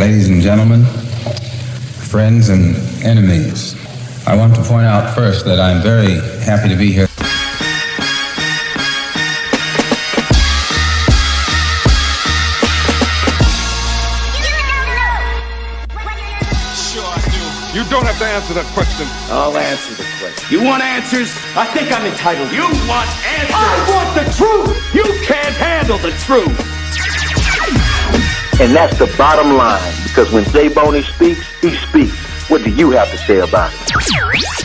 ladies and gentlemen, friends and enemies. I want to point out first that I'm very happy to be here. You don't have to answer that question. I'll answer the question. You want answers? I think I'm entitled. You want answers? I want the truth! You can't handle the truth! And that's the bottom line, because when Jay Boney speaks, he speaks. What do you have to say about it?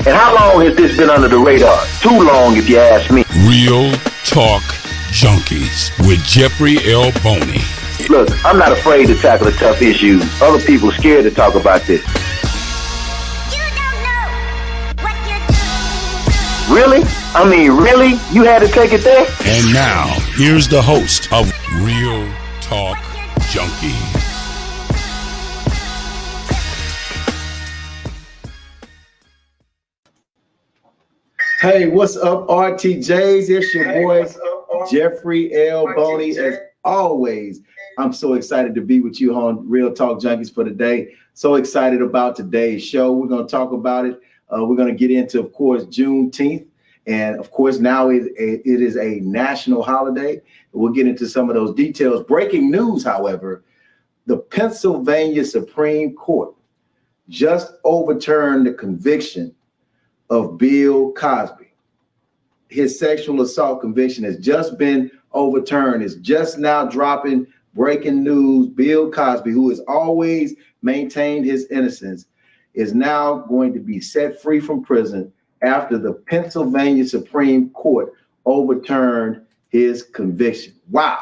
And how long has this been under the radar? Too long, if you ask me. Real Talk Junkies with Jeffrey L. Boney. Look, I'm not afraid to tackle the tough issues. Other people scared to talk about this. Really? I mean, really? You had to take it there? And now, here's the host of Real Talk Junkies. Hey, what's up, RTJs? It's your boy, Jeffrey L. Boney. As always, I'm so excited to be with you on Real Talk Junkies for today. So excited about today's show. We're going to talk about it. We're going to get into, of course, Juneteenth. And, of course, now it is a national holiday. We'll get into some of those details. Breaking news, however, the Pennsylvania Supreme Court just overturned the conviction of Bill Cosby. His sexual assault conviction has just been overturned. It's just now dropping breaking news. Bill Cosby, who has always maintained his innocence, is now going to be set free from prison after the Pennsylvania Supreme Court overturned his conviction. Wow.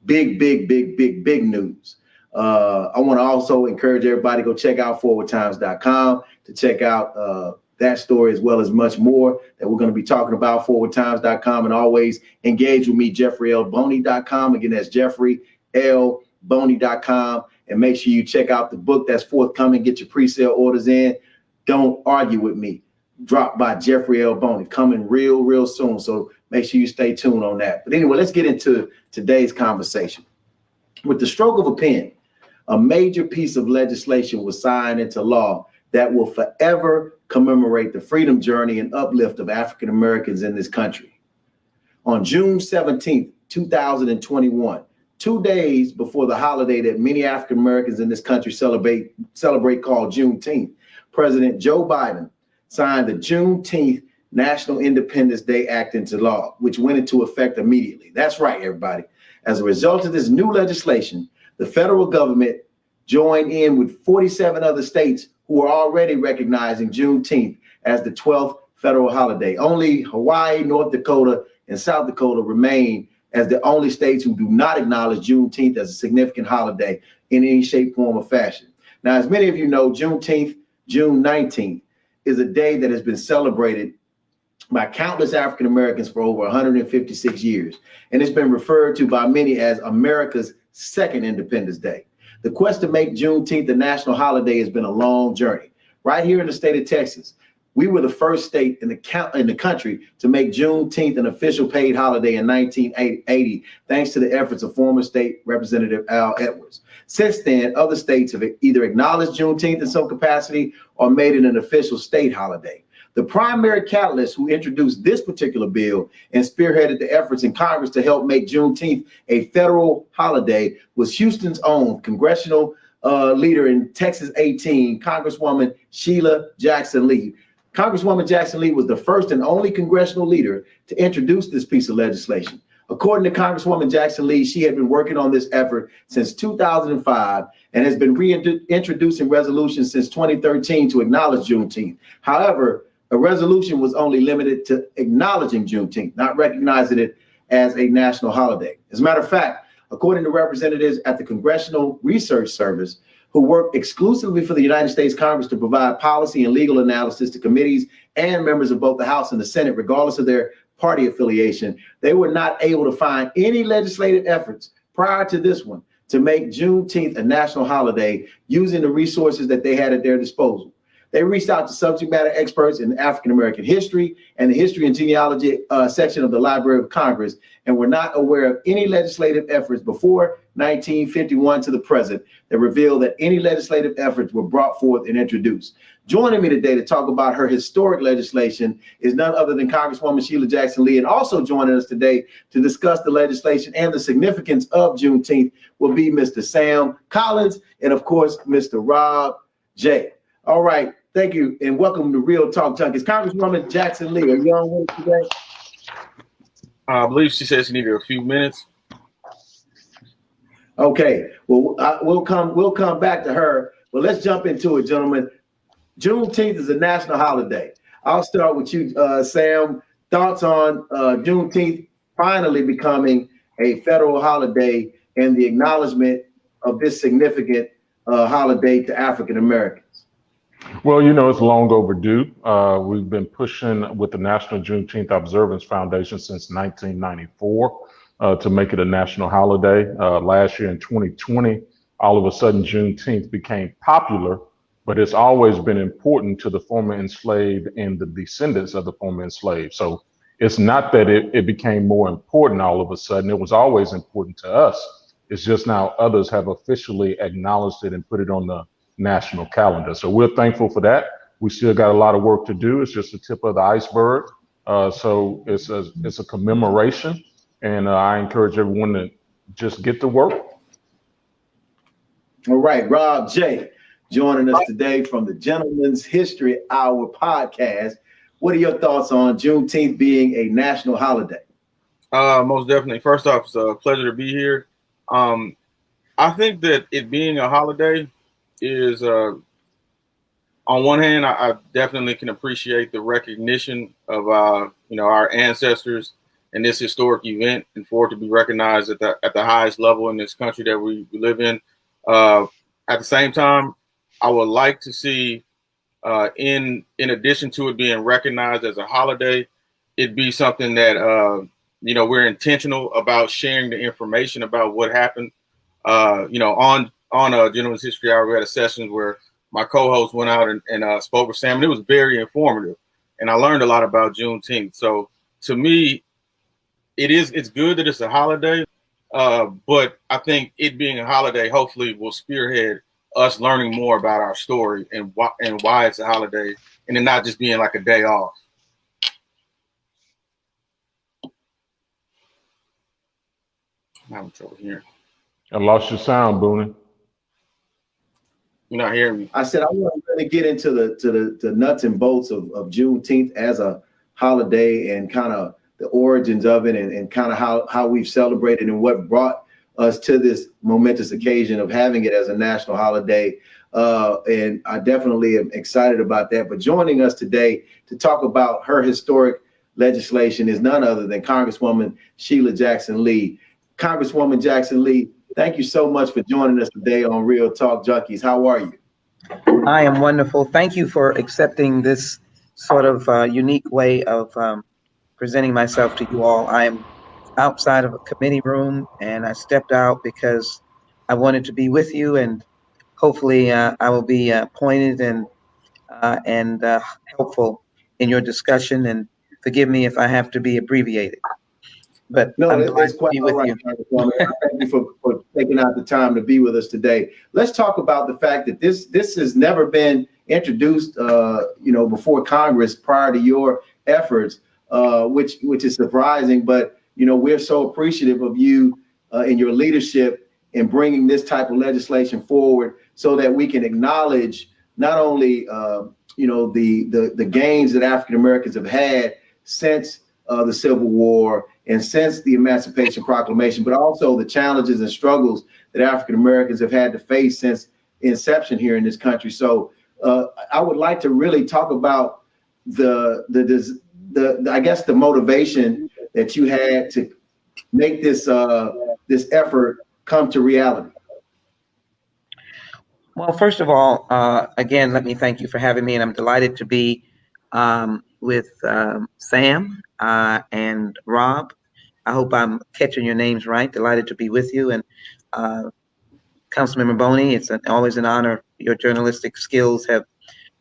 Big news. I want to also encourage everybody to go check out forwardtimes.com to check out that story as well as much more that we're going to be talking about. Forwardtimes.com, and always engage with me, JeffreyLBoney.com. Again, that's JeffreyLBoney.com. And make sure you check out the book that's forthcoming. Get your pre-sale orders in. Don't argue with me. Dropped by Jeffrey L. Boney, coming real soon. So make sure you stay tuned on that. But anyway, let's get into today's conversation. With the stroke of a pen, a major piece of legislation was signed into law that will forever commemorate the freedom journey and uplift of African Americans in this country. On June 17th, 2021, 2 days before the holiday that many African Americans in this country celebrate called Juneteenth, President Joe Biden signed the Juneteenth National Independence Day Act into law, which went into effect immediately. That's right, everybody. As a result of this new legislation, the federal government joined in with 47 other states who are already recognizing Juneteenth as the 12th federal holiday. Only Hawaii, North Dakota, and South Dakota remain as the only states who do not acknowledge Juneteenth as a significant holiday in any shape, form, or fashion. Now, as many of you know, Juneteenth, June 19th, is a day that has been celebrated by countless African Americans for over 156 years. And it's been referred to by many as America's second Independence Day. The quest to make Juneteenth a national holiday has been a long journey. Right here in the state of Texas, we were the first state in the country to make Juneteenth an official paid holiday in 1980, thanks to the efforts of former state representative Al Edwards. Since then, other states have either acknowledged Juneteenth in some capacity or made it an official state holiday. The primary catalyst who introduced this particular bill and spearheaded the efforts in Congress to help make Juneteenth a federal holiday was Houston's own congressional leader in Texas 18, Congresswoman Sheila Jackson Lee. Congresswoman Jackson Lee was the first and only congressional leader to introduce this piece of legislation. According to Congresswoman Jackson Lee, she had been working on this effort since 2005 and has been reintroducing resolutions since 2013 to acknowledge Juneteenth. However, a resolution was only limited to acknowledging Juneteenth, not recognizing it as a national holiday. As a matter of fact, according to representatives at the Congressional Research Service, who work exclusively for the United States Congress to provide policy and legal analysis to committees and members of both the House and the Senate, regardless of their party affiliation, they were not able to find any legislative efforts prior to this one to make Juneteenth a national holiday using the resources that they had at their disposal. They reached out to subject matter experts in African American history and the history and genealogy section of the Library of Congress, and were not aware of any legislative efforts before 1951 to the present that reveal that any legislative efforts were brought forth and introduced. Joining me today to talk about her historic legislation is none other than Congresswoman Sheila Jackson Lee, and also joining us today to discuss the legislation and the significance of Juneteenth will be Mr. Sam Collins and, of course, Mr. Rob J. All right, thank you, and welcome to Real Talk Junkies. Congresswoman Jackson Lee, are you on with us today? I believe she said she needed a few minutes. Okay, well, we'll come back to her, but let's jump into it, gentlemen. Juneteenth is a national holiday. I'll start with you, Sam. Thoughts on Juneteenth finally becoming a federal holiday and the acknowledgement of this significant holiday to African Americans? Well, it's long overdue. We've been pushing with the National Juneteenth Observance Foundation since 1994 to make it a national holiday. Last year in 2020, all of a sudden Juneteenth became popular, but it's always been important to the former enslaved and the descendants of the former enslaved. So it's not that it became more important all of a sudden. It was always important to us. It's just now others have officially acknowledged it and put it on the national calendar. So we're thankful for that. We still got a lot of work to do. It's just the tip of the iceberg. So it's a commemoration, and I encourage everyone to just get to work. All right, Rob J. joining us today from the Gentleman's History Hour podcast. What are your thoughts on Juneteenth being a national holiday? Most definitely. First off, it's a pleasure to be here. I think that it being a holiday is, on one hand, I definitely can appreciate the recognition of, our ancestors in this historic event, and for it to be recognized at the highest level in this country that we live in. At the same time, I would like to see, in addition to it being recognized as a holiday, it be something that, we're intentional about sharing the information about what happened. On a Gentleman's History Hour, we had a session where my co-host went out and spoke with Sam, and it was very informative. And I learned a lot about Juneteenth. So to me, it's good that it's a holiday, but I think it being a holiday hopefully will spearhead us learning more about our story and why it's a holiday, and it not just being like a day off. I'm having trouble hearing. I lost your sound, Boone. You're not hearing me. I said I want to really get into the nuts and bolts of Juneteenth as a holiday and kind of the origins of it and kind of how we've celebrated and what brought us to this momentous occasion of having it as a national holiday. And I definitely am excited about that. But joining us today to talk about her historic legislation is none other than Congresswoman Sheila Jackson Lee. Congresswoman Jackson Lee, thank you so much for joining us today on Real Talk Junkies. How are you? I am wonderful. Thank you for accepting this sort of unique way of presenting myself to you all. I am outside of a committee room, and I stepped out because I wanted to be with you, and hopefully I will be pointed and helpful in your discussion. And forgive me if I have to be abbreviated. But no, I'm that's quite all right. Thank you for taking out the time to be with us today. Let's talk about the fact that this has never been introduced, before Congress prior to your efforts, which is surprising. But we're so appreciative of you and your leadership in bringing this type of legislation forward, so that we can acknowledge not only the gains that African Americans have had since the Civil War and since the Emancipation Proclamation, but also the challenges and struggles that African Americans have had to face since inception here in this country. So I would like to really talk about the motivation that you had to make this effort come to reality. Well, first of all, again, let me thank you for having me, and I'm delighted to be with Sam and Rob. I hope I'm catching your names right. Delighted to be with you. And Councilmember Boney, it's always an honor. Your journalistic skills have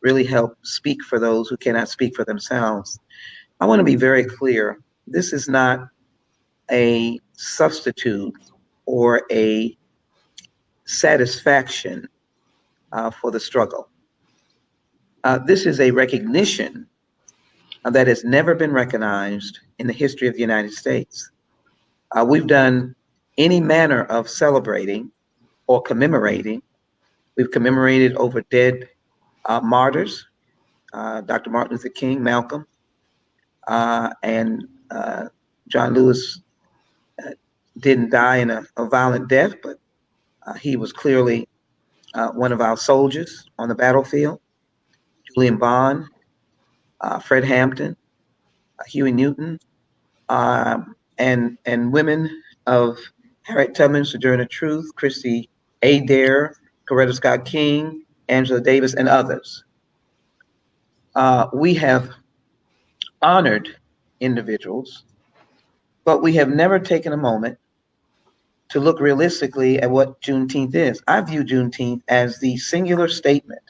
really help speak for those who cannot speak for themselves. I want to be very clear. This is not a substitute or a satisfaction for the struggle. This is a recognition that has never been recognized in the history of the United States. We've done any manner of celebrating or commemorating. We've commemorated over dead martyrs, Dr. Martin Luther King, Malcolm, and John Lewis didn't die in a violent death, but he was clearly one of our soldiers on the battlefield. Julian Bond, Fred Hampton, Huey Newton, and women of Harriet Tubman, Sojourner Truth, Christy Adair, Coretta Scott King, Angela Davis, and others. We have honored individuals, but we have never taken a moment to look realistically at what Juneteenth is. I view Juneteenth as the singular statement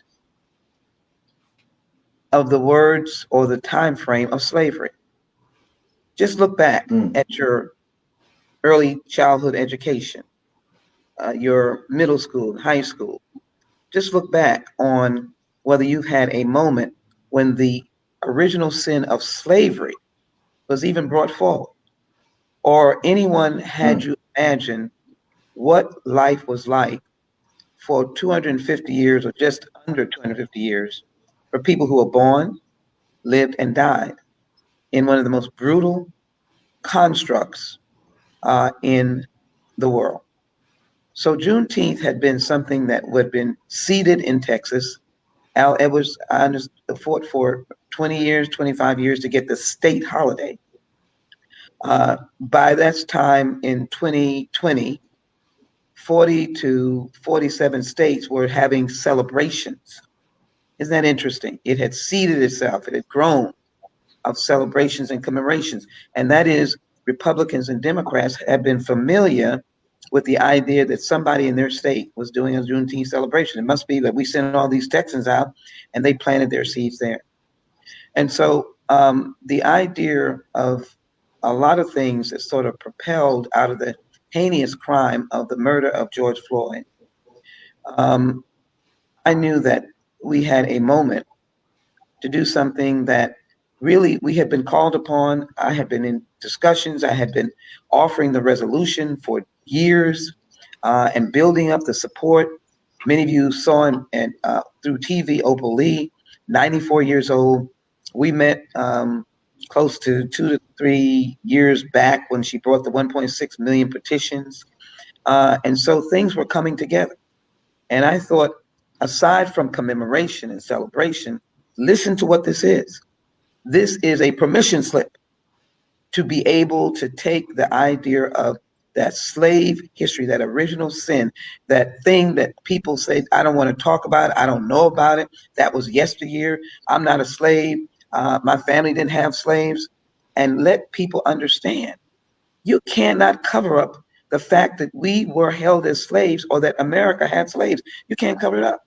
of the words or the time frame of slavery. Just look back at your early childhood education, your middle school, high school. Just look back on whether you've had a moment when the original sin of slavery was even brought forward, or anyone had you imagine what life was like for 250 years or just under 250 years for people who were born, lived, and died in one of the most brutal constructs in the world. So Juneteenth had been something that would have been seeded in Texas. Al Edwards fought for 20 years, 25 years to get the state holiday. By that time in 2020, 40 to 47 states were having celebrations. Isn't that interesting? It had seeded itself, it had grown of celebrations and commemorations. And that is, Republicans and Democrats have been familiar with the idea that somebody in their state was doing a Juneteenth celebration. It must be that we sent all these Texans out and they planted their seeds there. And so the idea of a lot of things that sort of propelled out of the heinous crime of the murder of George Floyd, I knew that we had a moment to do something that really we had been called upon. I had been in discussions. I had been offering the resolution for years and building up the support. Many of you saw and through TV, Opal Lee, 94 years old. We met close to 2 to 3 years back when she brought the 1.6 million petitions. And so things were coming together. And I thought, aside from commemoration and celebration, listen to what this is. This is a permission slip to be able to take the idea of that slave history, that original sin, that thing that people say, I don't want to talk about it, I don't know about it, that was yesteryear, I'm not a slave, my family didn't have slaves, and let people understand. You cannot cover up the fact that we were held as slaves or that America had slaves. You can't cover it up.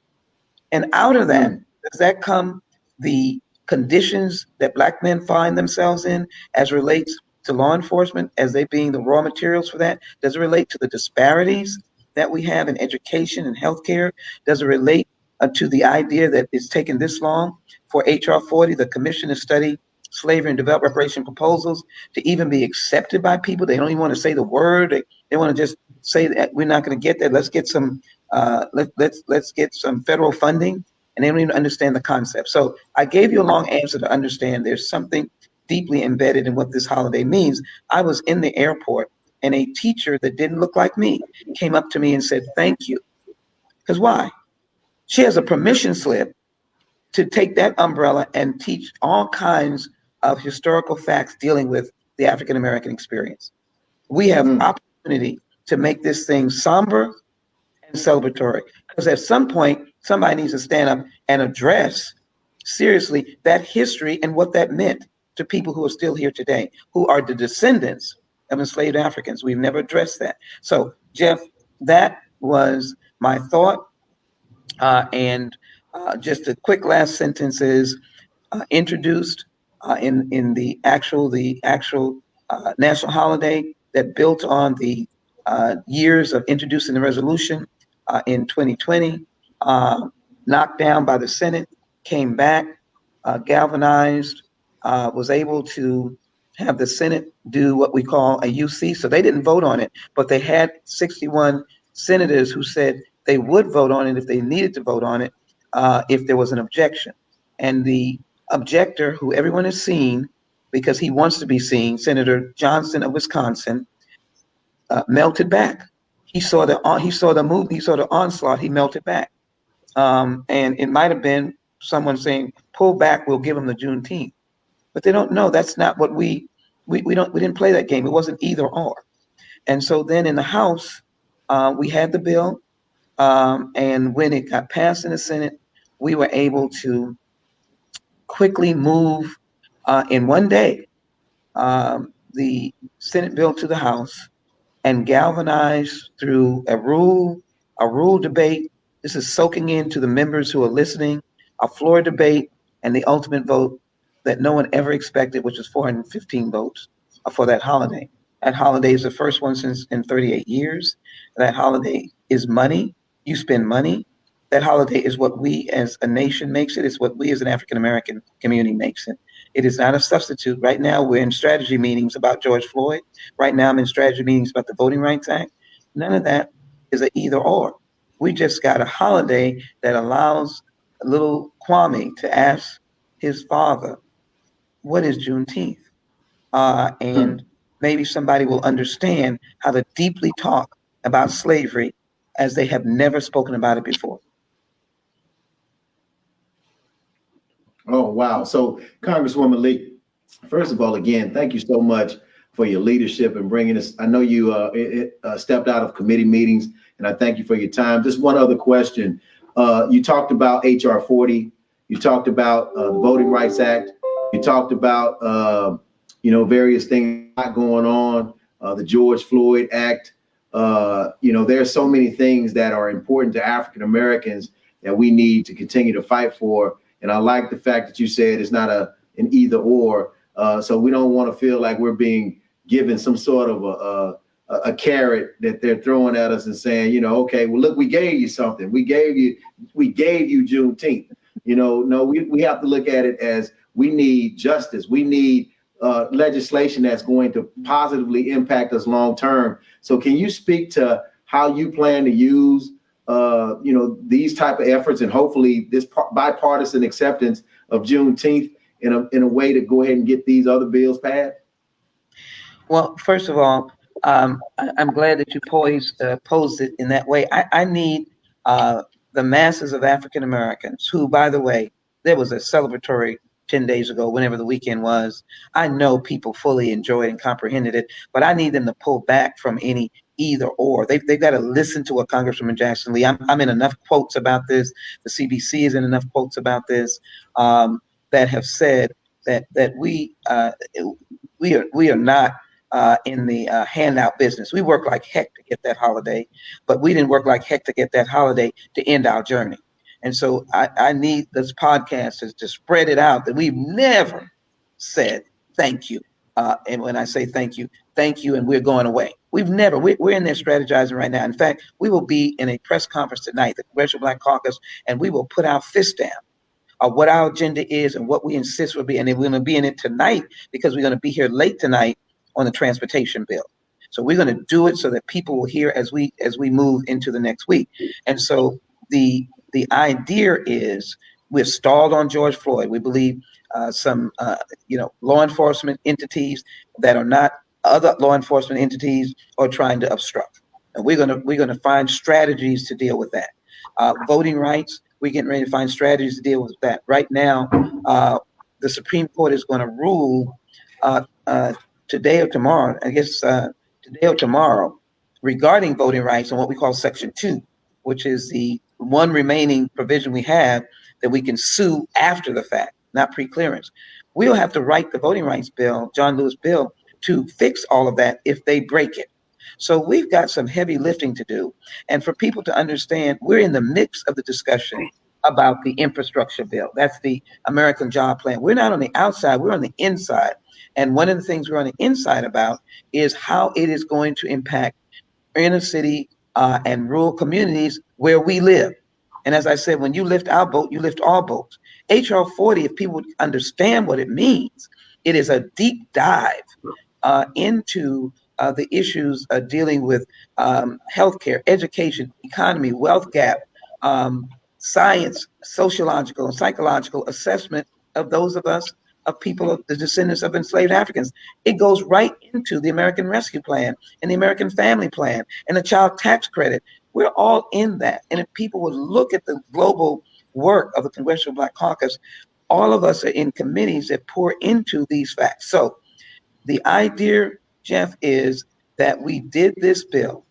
And out of that, does that come the conditions that Black men find themselves in as relates to law enforcement, as they being the raw materials for that? Does it relate to the disparities that we have in education and healthcare? Does it relate to the idea that it's taken this long for HR 40, the commission to study slavery and develop reparation proposals, to even be accepted by people? They don't even want to say the word. They want to just say that we're not going to get that. Let's get some let's get some federal funding, and they don't even understand the concept. So I gave you a long answer to understand there's something deeply embedded in what this holiday means. I was in the airport and a teacher that didn't look like me came up to me and said, thank you. Because why? She has a permission slip to take that umbrella and teach all kinds of historical facts dealing with the African-American experience. We have opportunity to make this thing somber and celebratory, because at some point, somebody needs to stand up and address seriously that history and what that meant to people who are still here today, who are the descendants of enslaved Africans. We've never addressed that. So, Jeff, that was my thought. And Just a quick last sentence is introduced in the actual national holiday that built on the years of introducing the resolution in 2020, knocked down by the Senate, came back, galvanized, was able to have the Senate do what we call a UC. So they didn't vote on it, but they had 61 senators who said they would vote on it if they needed to vote on it if there was an objection. And the objector, who everyone has seen because he wants to be seen, Senator Johnson of Wisconsin, melted back. He saw the onslaught. He melted back, and it might have been someone saying, "Pull back. We'll give him the Juneteenth," but they don't know. That's not what we didn't play that game. It wasn't either or. And so then in the House, we had the bill, and when it got passed in the Senate, we were able to quickly move in one day the Senate bill to the House and galvanize through a rule debate. This is soaking into the members who are listening, a floor debate, and the ultimate vote that no one ever expected, which was 415 votes for that holiday. That holiday is the first one since in 38 years. That holiday is money. You spend money. That holiday is what we as a nation makes it. It's what we as an African-American community makes it. It is not a substitute. Right now, we're in strategy meetings about George Floyd. Right now, I'm in strategy meetings about the Voting Rights Act. None of that is an either or. We just got a holiday that allows little Kwame to ask his father, what is Juneteenth? And maybe somebody will understand how to deeply talk about slavery as they have never spoken about it before. Oh, wow. So, Congresswoman Lee, first of all, again, thank you so much for your leadership and bringing us. I know you stepped out of committee meetings, and I thank you for your time. Just one other question. You talked about H.R. 40. You talked about the Voting Rights Act. You talked about, various things going on, the George Floyd Act. There are so many things that are important to African Americans that we need to continue to fight for. And I like the fact that you said it's not an either or. So we don't want to feel like we're being given some sort of a carrot that they're throwing at us and saying, okay, well, look, we gave you something. We gave you Juneteenth. No, we have to look at it as we need justice. We need legislation that's going to positively impact us long term. So can you speak to how you plan to use these type of efforts and hopefully this bipartisan acceptance of Juneteenth in a way to go ahead and get these other bills passed? Well, first of all, I'm glad that you posed it in that way. I need the masses of African Americans who, by the way, there was a celebratory 10 days ago, whenever the weekend was. I know people fully enjoyed and comprehended it, but I need them to pull back from any either or. They've got to listen to what Congresswoman Jackson Lee, I'm in enough quotes about this. The CBC is in enough quotes about this that have said that we are not in the handout business. We work like heck to get that holiday, but we didn't work like heck to get that holiday to end our journey. And so I need this podcast to spread it out that we've never said thank you. And when I say thank you, and we're going away. We're in there strategizing right now. In fact, we will be in a press conference tonight, the Congressional Black Caucus, and we will put our fist down of what our agenda is and what we insist will be. And we're going to be in it tonight because we're going to be here late tonight on the transportation bill. So we're going to do it so that people will hear as we move into the next week. And so the idea is we're stalled on George Floyd. We believe some law enforcement entities that are not other law enforcement entities are trying to obstruct. And we're gonna find strategies to deal with that. Voting rights, we're getting ready to find strategies to deal with that. Right now, the Supreme Court is going to rule today or tomorrow, today or tomorrow, regarding voting rights on what we call Section 2, which is the one remaining provision we have that we can sue after the fact, not pre-clearance. We'll have to write the voting rights bill, John Lewis bill, to fix all of that if they break it. So we've got some heavy lifting to do. And for people to understand, we're in the mix of the discussion about the infrastructure bill. That's the American Job Plan. We're not on the outside, we're on the inside. And one of the things we're on the inside about is how it is going to impact inner city and rural communities where we live. And as I said, when you lift our boat, you lift all boats. HR 40, if people understand what it means, it is a deep dive into the issues dealing with healthcare, education, economy, wealth gap, science, sociological and psychological assessment of those of us, of people of the descendants of enslaved Africans. It goes right into the American Rescue Plan and the American Family Plan and the Child Tax Credit. We're all in that. And if people would look at the global work of the Congressional Black Caucus, all of us are in committees that pour into these facts. So the idea, Jeff, is that we did this bill,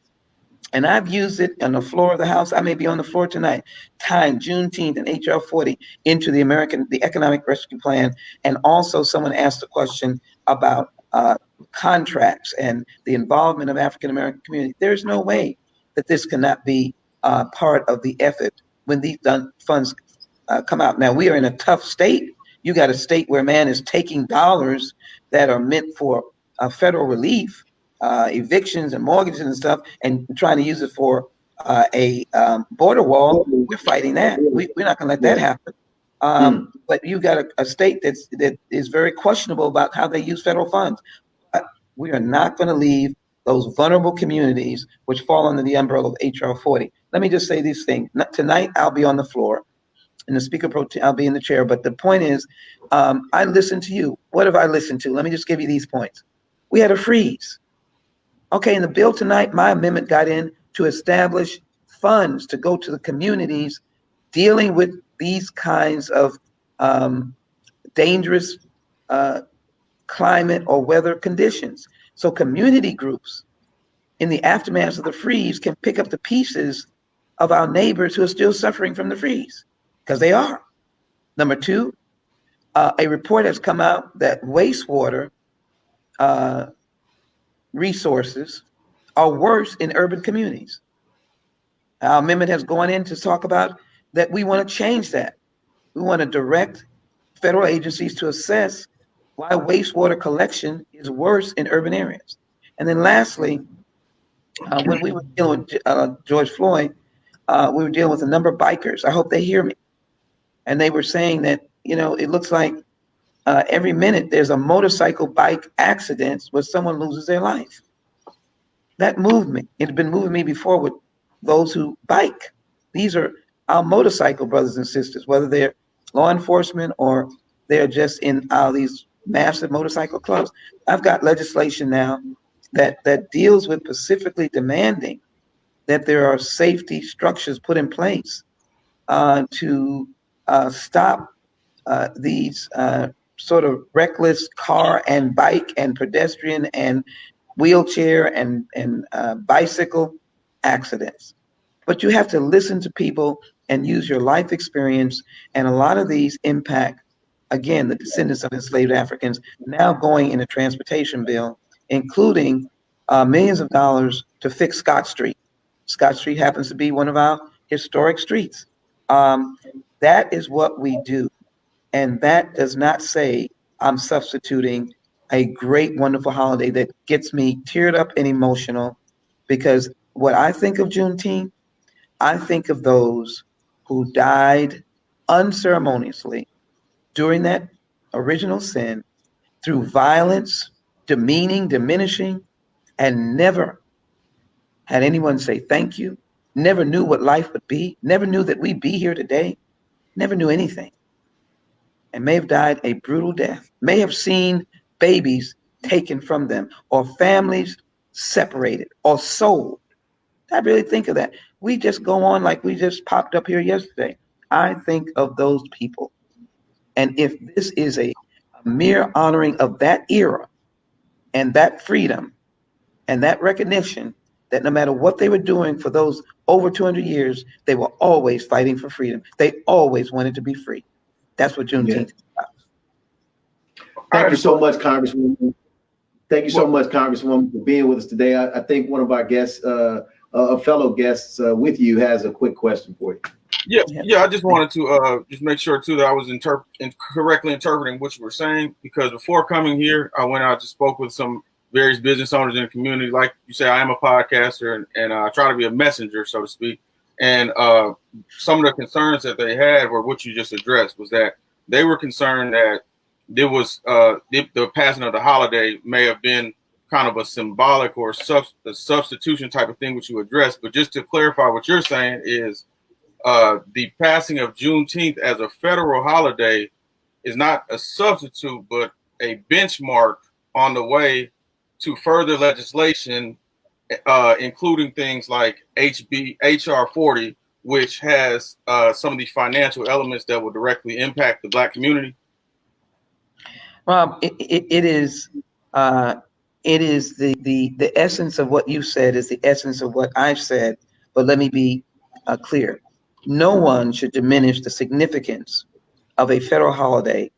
and I've used it on the floor of the House. I may be on the floor tonight, tying Juneteenth and HR 40 into the Economic Rescue Plan. And also someone asked a question about contracts and the involvement of African-American community. There's no way that this cannot be part of the effort when these funds come out. Now, we are in a tough state. You got a state where man is taking dollars that are meant for federal relief, evictions and mortgages and stuff, and trying to use it for a border wall. We're fighting that. We're not going to let that happen. But you've got a state that is very questionable about how they use federal funds. But we are not going to leave those vulnerable communities which fall under the umbrella of HR 40. Let me just say these things. Tonight, I'll be on the floor, and the Speaker Pro Tem, I'll be in the chair. But the point is, I listened to you. What have I listened to? Let me just give you these points. We had a freeze. Okay, in the bill tonight, my amendment got in to establish funds to go to the communities dealing with these kinds of dangerous climate or weather conditions. So community groups in the aftermath of the freeze can pick up the pieces of our neighbors who are still suffering from the freeze, because they are. Number two, a report has come out that wastewater resources are worse in urban communities. Our amendment has gone in to talk about that we want to change that. We want to direct federal agencies to assess why wastewater collection is worse in urban areas. And then lastly, when we were dealing with George Floyd, we were dealing with a number of bikers. I hope they hear me. And they were saying that, it looks like every minute there's a motorcycle bike accident where someone loses their life. That moved me. It had been moving me before with those who bike. These are our motorcycle brothers and sisters, whether they're law enforcement or they're just in these massive motorcycle clubs. I've got legislation now that deals with specifically demanding that there are safety structures put in place to stop these sort of reckless car and bike and pedestrian and wheelchair and bicycle accidents. But you have to listen to people and use your life experience. And a lot of these impact, again, the descendants of enslaved Africans now going in a transportation bill, including millions of dollars to fix Scott Street. Scott Street happens to be one of our historic streets. That is what we do. And that does not say I'm substituting a great, wonderful holiday that gets me teared up and emotional, because what I think of Juneteenth, I think of those who died unceremoniously during that original sin through violence, demeaning, diminishing, and never had anyone say thank you, never knew what life would be, never knew that we'd be here today, never knew anything, and may have died a brutal death, may have seen babies taken from them or families separated or sold. I really think of that. We just go on like we just popped up here yesterday. I think of those people. And if this is a mere honoring of that era and that freedom and that recognition that no matter what they were doing for those over 200 years, they were always fighting for freedom. They always wanted to be free. That's what Juneteenth is about. Thank you so much, Congresswoman. Thank you so much, Congresswoman, for being with us today. I think one of our guests, a fellow guests with you, has a quick question for you. Yeah. I just wanted to just make sure too that I was correctly interpreting what you were saying, because before coming here, I went out to spoke with some various business owners in the community. Like you say, I am a podcaster and I try to be a messenger, so to speak. And some of the concerns that they had were what you just addressed, was that they were concerned that there was the passing of the holiday may have been kind of a symbolic or a substitution type of thing, which you addressed. But just to clarify, what you're saying is the passing of Juneteenth as a federal holiday is not a substitute, but a benchmark on the way to further legislation, including things like HR 40, which has some of the financial elements that will directly impact the Black community. Rob, it is the essence of what you said is the essence of what I've said. But let me be clear. No one should diminish the significance of a federal holiday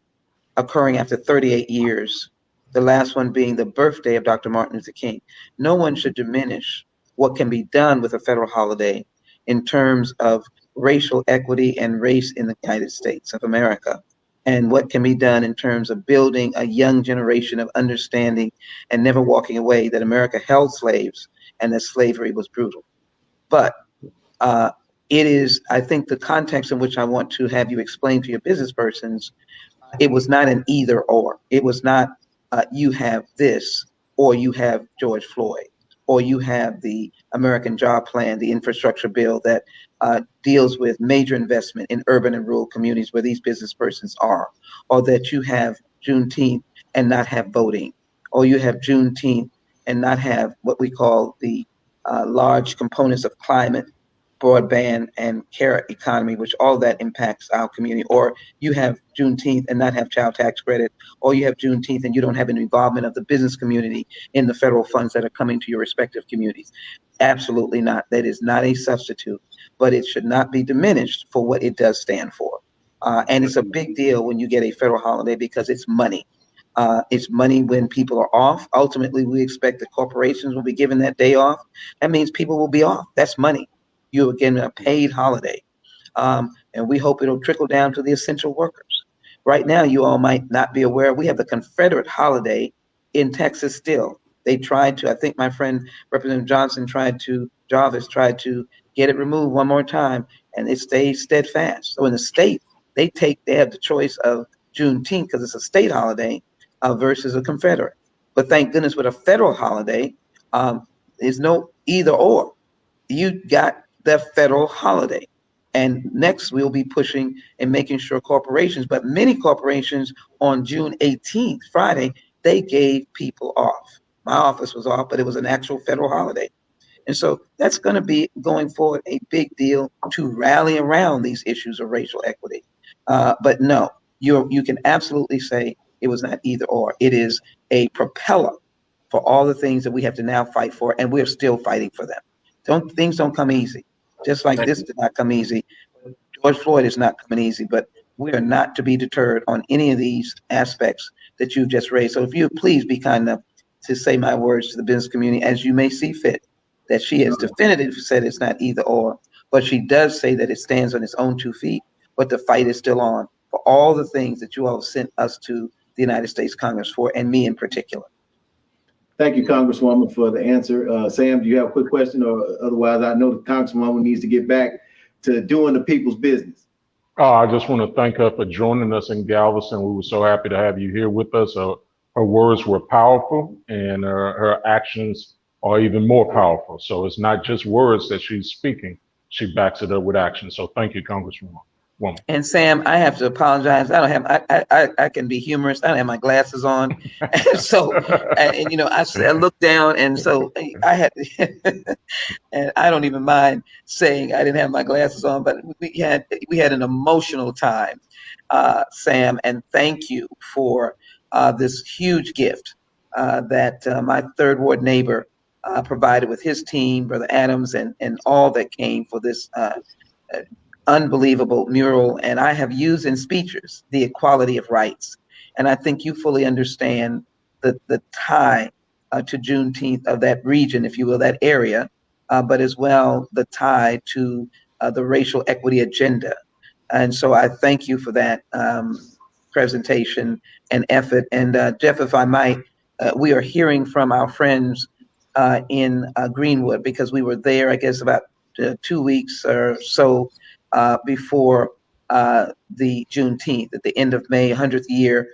occurring after 38 years, the last one being the birthday of Dr. Martin Luther King. No one should diminish what can be done with a federal holiday in terms of racial equity and race in the United States of America, and what can be done in terms of building a young generation of understanding and never walking away that America held slaves and that slavery was brutal. But it is, I think, the context in which I want to have you explain to your business persons, it was not an either or. It was not you have this or you have George Floyd or you have the American Job Plan, the infrastructure bill that deals with major investment in urban and rural communities where these business persons are, or that you have Juneteenth and not have voting, or you have Juneteenth and not have what we call the large components of climate, broadband, and care economy, which all that impacts our community. Or you have Juneteenth and not have child tax credit, or you have Juneteenth and you don't have an involvement of the business community in the federal funds that are coming to your respective communities. Absolutely not. That is not a substitute, but it should not be diminished for what it does stand for. And it's a big deal when you get a federal holiday because it's money. It's money when people are off. Ultimately, we expect that corporations will be given that day off. That means people will be off. That's money. You are getting a paid holiday. And we hope it'll trickle down to the essential workers. Right now, you all might not be aware, we have the Confederate holiday in Texas still. They tried to, I think my friend Representative Jarvis tried to get it removed one more time, and it stays steadfast. So in the state, they have the choice of Juneteenth because it's a state holiday versus a Confederate. But thank goodness with a federal holiday, there's no either or. You got the federal holiday. And next we'll be pushing and making sure corporations, but many corporations on June 18th, Friday, they gave people off. My office was off, but it was an actual federal holiday. And so that's going to be going forward a big deal to rally around these issues of racial equity. But no, you can absolutely say it was not either or. It is a propeller for all the things that we have to now fight for, and we're still fighting for them. Things don't come easy. Just like this did not come easy. George Floyd is not coming easy, but we are not to be deterred on any of these aspects that you've just raised. So if you please be kind enough to say my words to the business community as you may see fit, that she has definitively said it's not either or, but she does say that it stands on its own 2 feet, but the fight is still on for all the things that you all have sent us to the United States Congress for, and me in particular. Thank you, Congresswoman, for the answer. Sam, do you have a quick question, or otherwise I know the Congresswoman needs to get back to doing the people's business. I just want to thank her for joining us in Galveston. We were so happy to have you here with us. Her words were powerful, and her actions are even more powerful. So it's not just words that she's speaking. She backs it up with action. So thank you, Congresswoman. And Sam, I have to apologize. I can be humorous. I don't have my glasses on. And so, and you know, I looked down, and so I had, and I don't even mind saying I didn't have my glasses on, but we had an emotional time, Sam, and thank you for this huge gift that my third ward neighbor provided with his team, Brother Adams, and all that came for this unbelievable mural. And I have used in speeches the equality of rights, and I think you fully understand the tie to Juneteenth of that region, if you will, that area, but as well the tie to the racial equity agenda. And so I thank you for that presentation and effort. And Jeff, if I might, we are hearing from our friends in Greenwood, because we were there, I guess, about 2 weeks or so before the Juneteenth, at the end of May, 100th year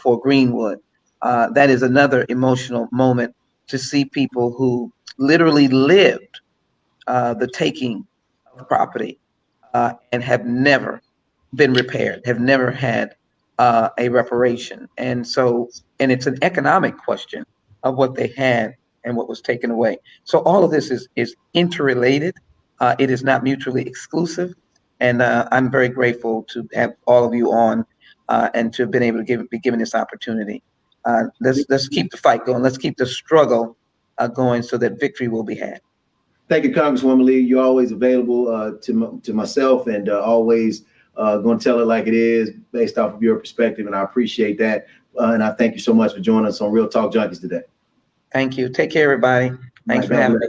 for Greenwood. That is another emotional moment to see people who literally lived the taking of property and have never been repaired, have never had a reparation. And so, and it's an economic question of what they had and what was taken away. So all of this is interrelated. It is not mutually exclusive. And I'm very grateful to have all of you on and to have been able to be given this opportunity. Let's keep the fight going. Let's keep the struggle going so that victory will be had. Thank you, Congresswoman Lee. You're always available to myself, and always going to tell it like it is based off of your perspective, and I appreciate that. And I thank you so much for joining us on Real Talk Junkies today. Thank you. Take care, everybody. Thanks for having me.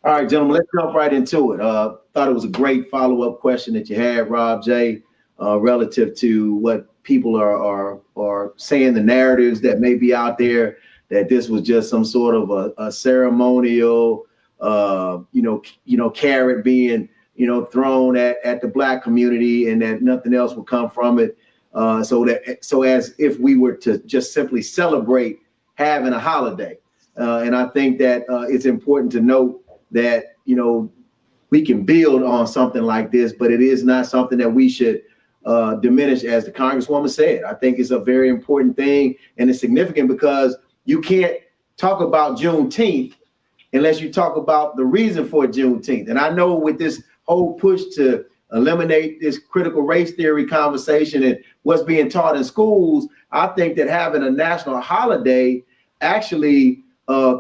All right, gentlemen, let's jump right into it. Thought it was a great follow-up question that you had, Rob J, relative to what people are saying, the narratives that may be out there, that this was just some sort of a ceremonial, carrot being, thrown at the Black community, and that nothing else will come from it. So as if we were to just simply celebrate having a holiday. And I think that it's important to note that, we can build on something like this, but it is not something that we should diminish, as the Congresswoman said. I think it's a very important thing, and it's significant because you can't talk about Juneteenth unless you talk about the reason for Juneteenth. And I know with this whole push to eliminate this critical race theory conversation and what's being taught in schools, I think that having a national holiday actually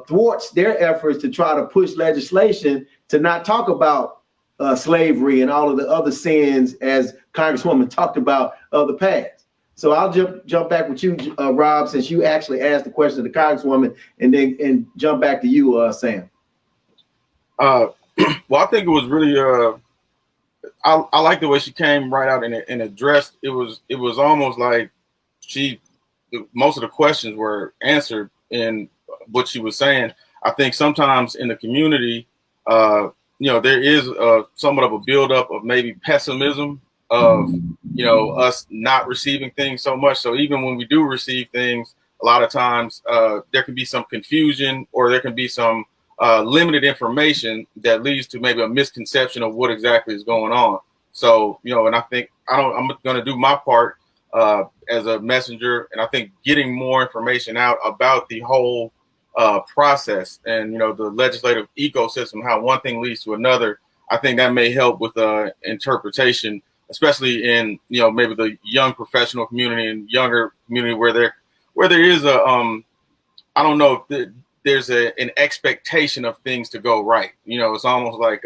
thwarts their efforts to try to push legislation to not talk about slavery and all of the other sins, as Congresswoman talked about, of the past. So I'll jump back with you, Rob, since you actually asked the question to the Congresswoman, and jump back to you, Sam. Well, I think it was really I like the way she came right out and addressed. It was almost like most of the questions were answered in what she was saying. I think sometimes in the community, there is somewhat of a buildup of maybe pessimism of, us not receiving things so much. So even when we do receive things, a lot of times there can be some confusion, or there can be some limited information that leads to maybe a misconception of what exactly is going on. So, and I think I'm going to do my part as a messenger. And I think getting more information out about the whole process and, the legislative ecosystem, how one thing leads to another, I think that may help with interpretation, especially in, maybe the young professional community and younger community where there is I don't know if there's an expectation of things to go right. It's almost like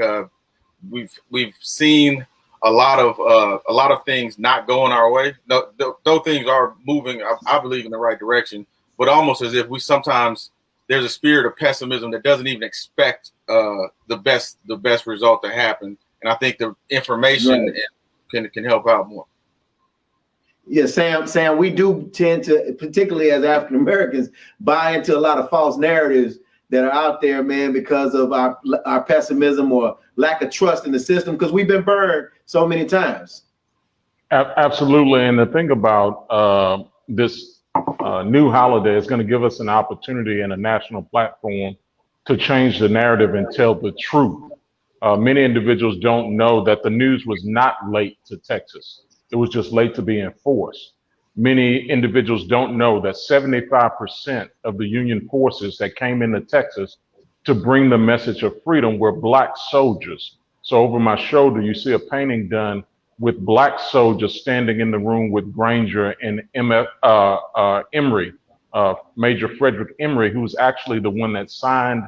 we've seen a lot of things not going our way. Though things are moving, I believe, in the right direction, but almost as if there's a spirit of pessimism that doesn't even expect the best result to happen. And I think the information can help out more. Yeah, Sam, we do tend to, particularly as African Americans, buy into a lot of false narratives that are out there, man, because of our pessimism or lack of trust in the system, because we've been burned so many times. Absolutely. And the thing about this new holiday is going to give us an opportunity and a national platform to change the narrative and tell the truth. Many individuals don't know that the news was not late to Texas. It was just late to be enforced. Many individuals don't know that 75% of the Union forces that came into Texas to bring the message of freedom were Black soldiers. So over my shoulder, you see a painting done with Black soldiers standing in the room with Granger and Emory, Major Frederick Emory, who was actually the one that signed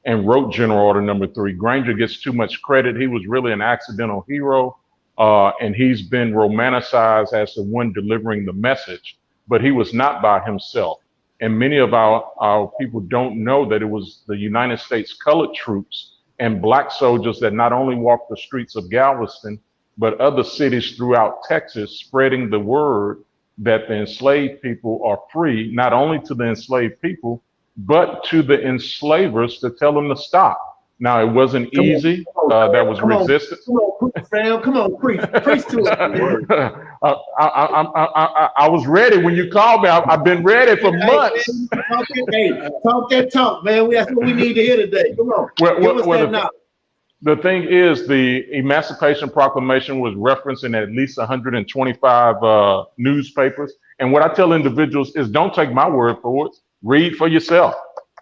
and wrote General Order No. 3. Granger gets too much credit. He was really an accidental hero. And he's been romanticized as the one delivering the message, but he was not by himself. And many of our people don't know that it was the United States colored troops and black soldiers that not only walked the streets of Galveston, but other cities throughout Texas, spreading the word that the enslaved people are free, not only to the enslaved people, but to the enslavers to tell them to stop. Now, it wasn't easy. There was resistance. Come on, Sam. Come on, preach to us. I was ready when you called me. I've been ready for months. Talk that talk, man. That's what we need to hear today. Come on. The thing is, the Emancipation Proclamation was referenced in at least 125 newspapers. And what I tell individuals is, don't take my word for it. Read for yourself.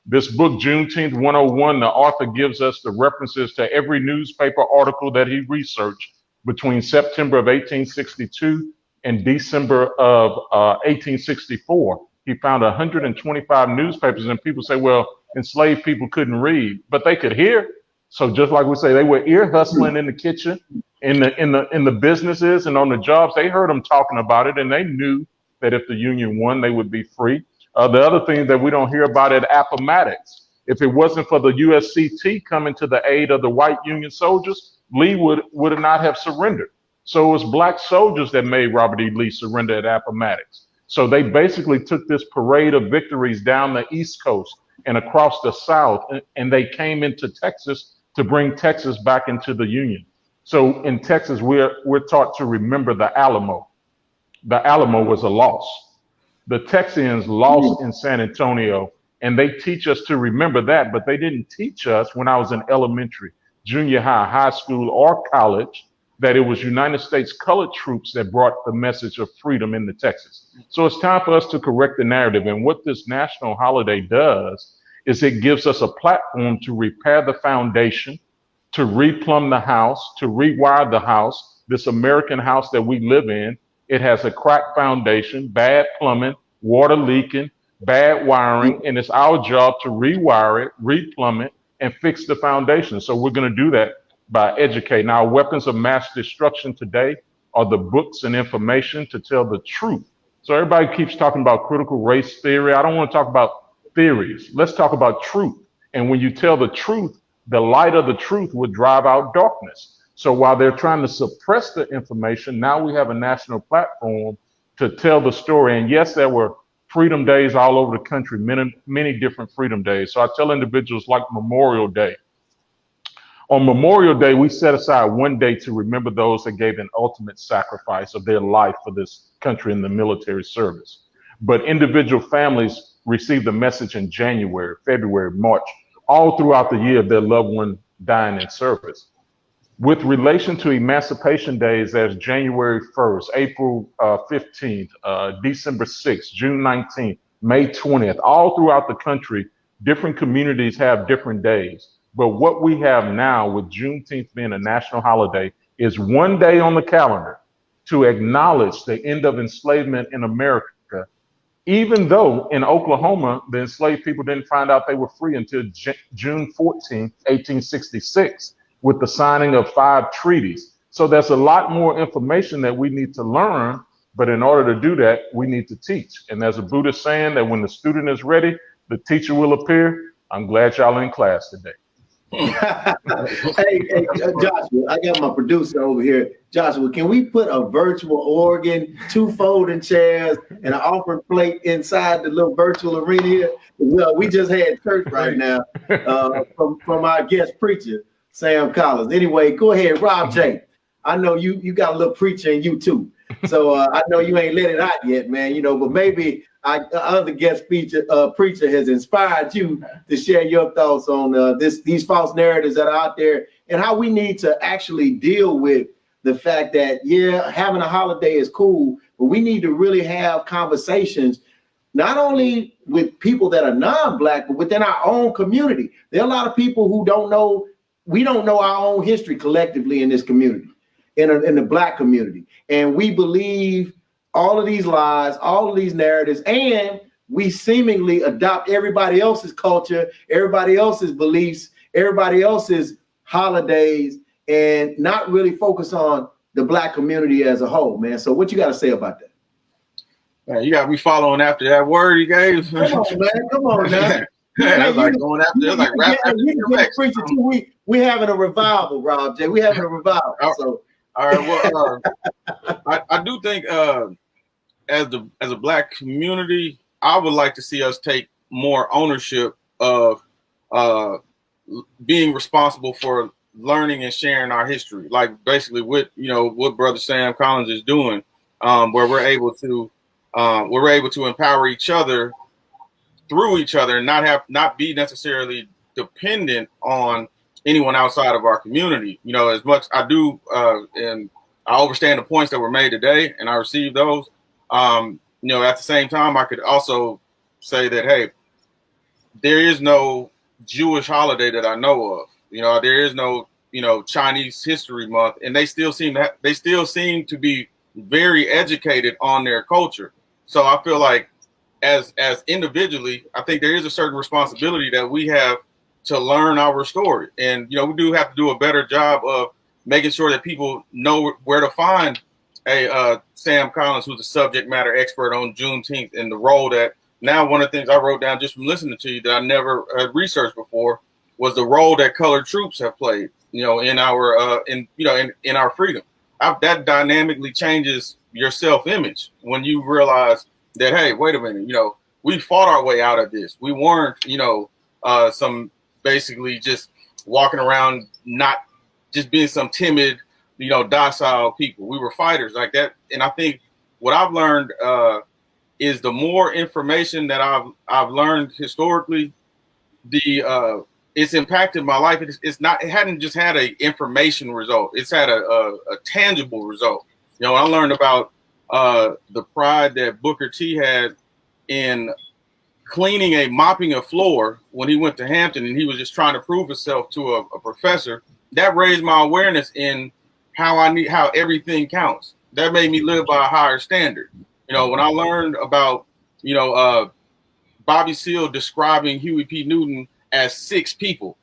This book, Juneteenth 101, the author gives us the references to every newspaper article that he researched between September of 1862 and December of 1864. He found 125 newspapers, and people say, well, enslaved people couldn't read, but they could hear. So just like we say, they were ear hustling in the kitchen, in the businesses and on the jobs. They heard them talking about it, and they knew that if the Union won, they would be free. The other thing that we don't hear about at Appomattox, if it wasn't for the USCT coming to the aid of the white Union soldiers, Lee would not have surrendered. So it was black soldiers that made Robert E. Lee surrender at Appomattox. So they basically took this parade of victories down the East Coast and across the South, and they came into Texas to bring Texas back into the Union. So in Texas, we're taught to remember the Alamo. The Alamo was a loss. The Texians lost in San Antonio, and they teach us to remember that, but they didn't teach us when I was in elementary, junior high, high school, or college, that it was United States colored troops that brought the message of freedom into Texas. So it's time for us to correct the narrative. And what this national holiday does is it gives us a platform to repair the foundation, to replumb the house, to rewire the house, this American house that we live in. It has a cracked foundation, bad plumbing, water leaking, bad wiring, and it's our job to rewire it, replumb it, and fix the foundation. So we're going to do that by educating. Our weapons of mass destruction today are the books and information to tell the truth. So everybody keeps talking about critical race theory. I don't want to talk about theories. Let's talk about truth. And when you tell the truth, the light of the truth will drive out darkness. So while they're trying to suppress the information, now we have a national platform to tell the story. And yes, there were freedom days all over the country, many different freedom days. So I tell individuals like Memorial Day. On Memorial Day, we set aside one day to remember those that gave an ultimate sacrifice of their life for this country in the military service. But individual families receive the message in January, February, March, all throughout the year of their loved one dying in service. With relation to Emancipation Days, there's January 1st, April 15th, December 6th, June 19th, May 20th, all throughout the country, different communities have different days. But what we have now with Juneteenth being a national holiday is one day on the calendar to acknowledge the end of enslavement in America, even though in Oklahoma, the enslaved people didn't find out they were free until June 14th, 1866. With the signing of 5 treaties. So there's a lot more information that we need to learn, but in order to do that, we need to teach. And there's a Buddhist saying that when the student is ready, the teacher will appear. I'm glad y'all in class today. Hey, Joshua, I got my producer over here. Joshua, can we put a virtual organ, 2 folding chairs, and an offering plate inside the little virtual arena here? Well, we just had church right now from our guest preacher, Sam Collins. Anyway, go ahead, Rob J. I know you got a little preacher in you too. So I know you ain't let it out yet, man, but maybe other guest preacher has inspired you to share your thoughts on these false narratives that are out there and how we need to actually deal with the fact that, yeah, having a holiday is cool, but we need to really have conversations, not only with people that are non-Black, but within our own community. There are a lot of people who we don't know our own history collectively in this community, in the Black community. And we believe all of these lies, all of these narratives, and we seemingly adopt everybody else's culture, everybody else's beliefs, everybody else's holidays, and not really focus on the Black community as a whole, man. So what you got to say about that? Man, you got to be following after that word you gave. Come on, man. Come on, man. Yeah, it's like going after. It's like rap after preacher too. We having a revival, Rob J. We having a revival. So all right. Well, I do think as a Black community, I would like to see us take more ownership of being responsible for learning and sharing our history, like basically what Brother Sam Collins is doing, where we're able to empower each other through each other and not be necessarily dependent on anyone outside of our community. As much I do, and I understand the points that were made today, and I received those. At the same time, I could also say that, hey, there is no Jewish holiday that I know of. There is no, Chinese History Month, and they still seem to be very educated on their culture. So I feel like as individually, I think there is a certain responsibility that we have to learn our story. And, we do have to do a better job of making sure that people know where to find a Sam Collins, who's a subject matter expert on Juneteenth, and the role that now one of the things I wrote down just from listening to you that I never had researched before was the role that colored troops have played, in our in our freedom. That dynamically changes your self-image when you realize that, hey, wait a minute, we fought our way out of this. We weren't, some basically just walking around, not just being some timid, docile people. We were fighters like that. And I think what I've learned is the more information that I've learned historically, it's impacted my life. It hadn't just had an information result. It's had a tangible result. I learned about the pride that Booker T had in mopping a floor when he went to Hampton, and he was just trying to prove himself to a professor. That raised my awareness in how everything counts. That made me live by a higher standard. When I learned about, Bobby Seale describing Huey P. Newton as 6 people,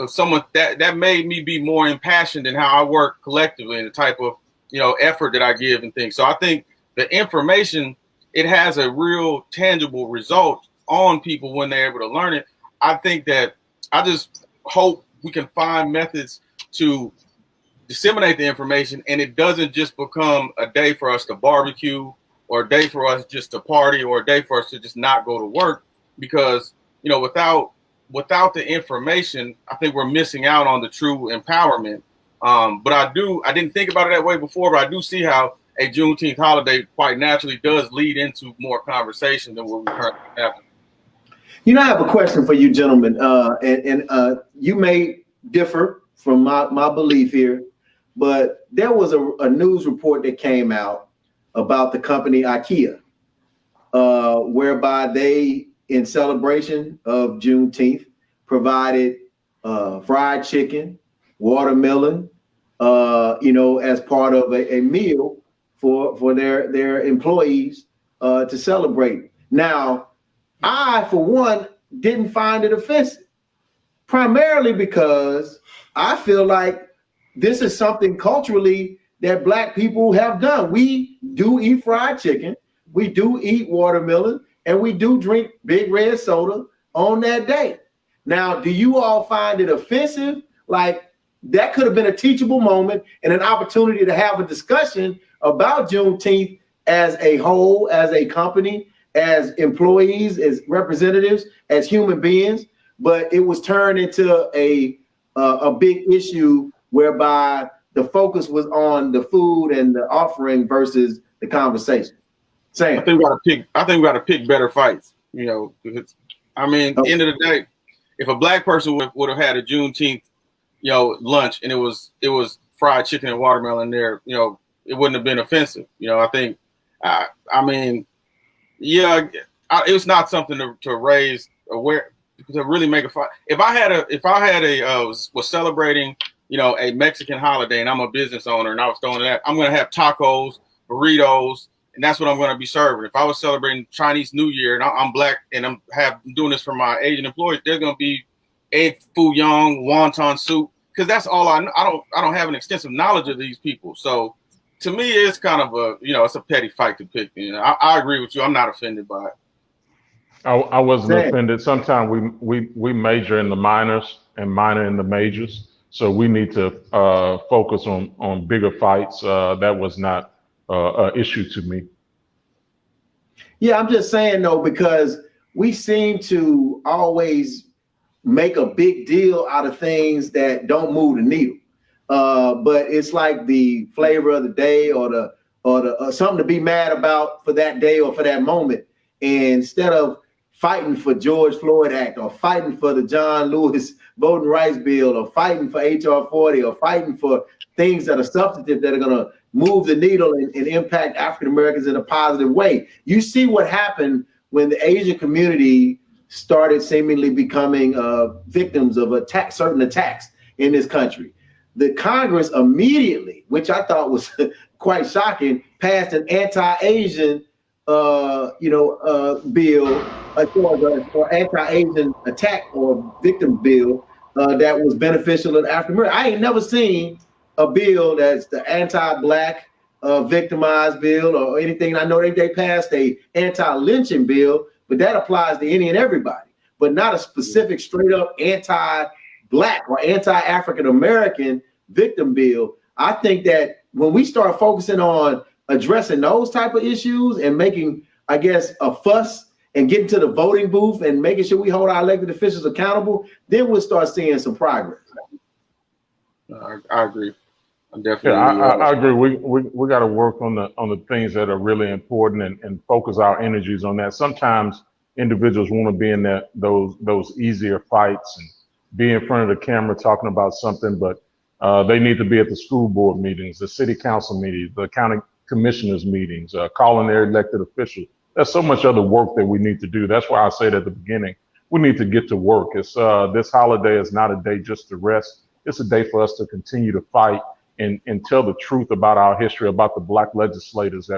someone that made me be more impassioned in how I work collectively and the type of, effort that I give and things. So I think the information, it has a real tangible result on people when they're able to learn it. I think that I just hope we can find methods to disseminate the information, and it doesn't just become a day for us to barbecue or a day for us just to party or a day for us to just not go to work, because, without the information, I think we're missing out on the true empowerment. But I didn't think about it that way before, but I do see how a Juneteenth holiday quite naturally does lead into more conversation than what we currently have. I have a question for you, gentlemen, and you may differ from my belief here, but there was a news report that came out about the company IKEA, whereby they, in celebration of Juneteenth, provided fried chicken, watermelon, as part of a meal for their employees to celebrate. Now, I, for one, didn't find it offensive, primarily because I feel like this is something culturally that Black people have done. We do eat fried chicken, we do eat watermelon, and we do drink Big Red soda on that day. Now, do you all find it offensive? Like, that could have been a teachable moment and an opportunity to have a discussion about Juneteenth as a whole, as a company, as employees, as representatives, as human beings, but it was turned into a big issue whereby the focus was on the food and the offering versus the conversation. Sam, I think we got to pick better fights. Because, at the end of the day, if a Black person would have had a Juneteenth, lunch, and it was fried chicken and watermelon there, it wouldn't have been offensive. I think, it's not something to raise aware, to really make a fight. If I was celebrating, a Mexican holiday, and I'm a business owner, and I was throwing that, I'm going to have tacos, burritos, and that's what I'm going to be serving. If I was celebrating Chinese New Year, and I'm Black, and I'm doing this for my Asian employees, there's going to be egg foo young, wonton soup, because that's all I don't have an extensive knowledge of these people. So to me, it's kind of it's a petty fight to pick. I agree with you. I'm not offended by it. I wasn't Sam. offended. Sometimes we major in the minors and minor in the majors. So we need to focus on bigger fights. That was not an issue to me. Yeah, I'm just saying though, because we seem to always make a big deal out of things that don't move the needle. But it's like the flavor of the day or the something to be mad about for that day or for that moment. And instead of fighting for George Floyd Act or fighting for the John Lewis voting rights bill or fighting for HR 40 or fighting for things that are substantive that are going to move the needle and impact African Americans in a positive way. You see what happened when the Asian community started seemingly becoming victims of certain attacks in this country. The Congress immediately, which I thought was quite shocking, passed an anti-Asian bill or anti-Asian attack or victim bill that was beneficial to African Americans. I ain't never seen a bill that's the anti-black victimized bill or anything. I know they passed a anti-lynching bill, but that applies to any and everybody, but not a specific straight up anti-black or anti-African American victim bill. I think that when we start focusing on addressing those type of issues and making, I guess, a fuss and getting to the voting booth and making sure we hold our elected officials accountable, then we'll start seeing some progress. I agree. I definitely. I agree. We got to work on the things that are really important and focus our energies on that. Sometimes individuals want to be in those easier fights and be in front of the camera talking about something, but they need to be at the school board meetings, the city council meetings, the county commissioners meetings, calling their elected officials. There's so much other work that we need to do. That's why I said at the beginning, we need to get to work. It's this holiday is not a day just to rest. It's a day for us to continue to fight and tell the truth about our history, about the Black legislators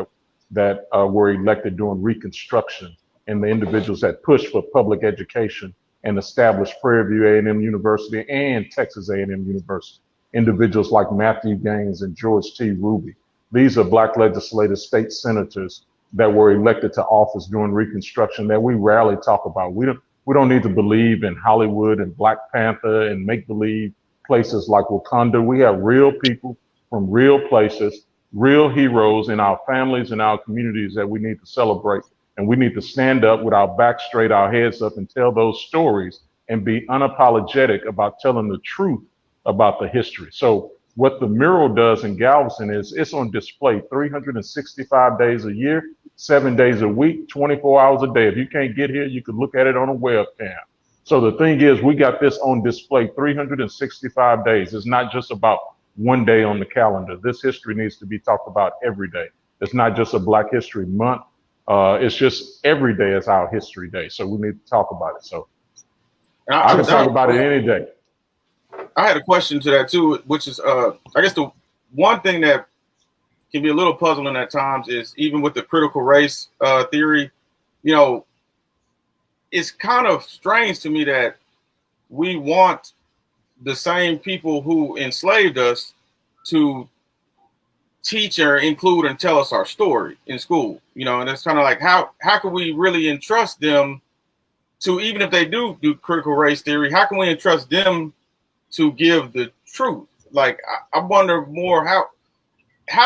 that were elected during Reconstruction and the individuals that pushed for public education and established Prairie View A&M University and Texas A&M University. Individuals like Matthew Gaines and George T. Ruby. These are Black legislators, state senators that were elected to office during Reconstruction that we rarely talk about. We don't need to believe in Hollywood and Black Panther and make-believe places like Wakanda. We have real people from real places, real heroes in our families and our communities that we need to celebrate. And we need to stand up with our back straight, our heads up, and tell those stories and be unapologetic about telling the truth about the history. So what the mural does in Galveston is it's on display 365 days a year, 7 days a week, 24 hours a day. If you can't get here, you can look at it on a webcam. So the thing is, we got this on display 365 days. It's not just about one day on the calendar. This history needs to be talked about every day. It's not just a Black History Month. It's just every day is our History Day. So we need to talk about it. So I can talk about it any day. I had a question to that too, which is, I guess the one thing that can be a little puzzling at times is even with the critical race theory, it's kind of strange to me that we want the same people who enslaved us to teach or include and tell us our story in school, and it's kind of like, how can we really entrust them to, even if they do critical race theory, how can we entrust them to give the truth? Like, I wonder more, how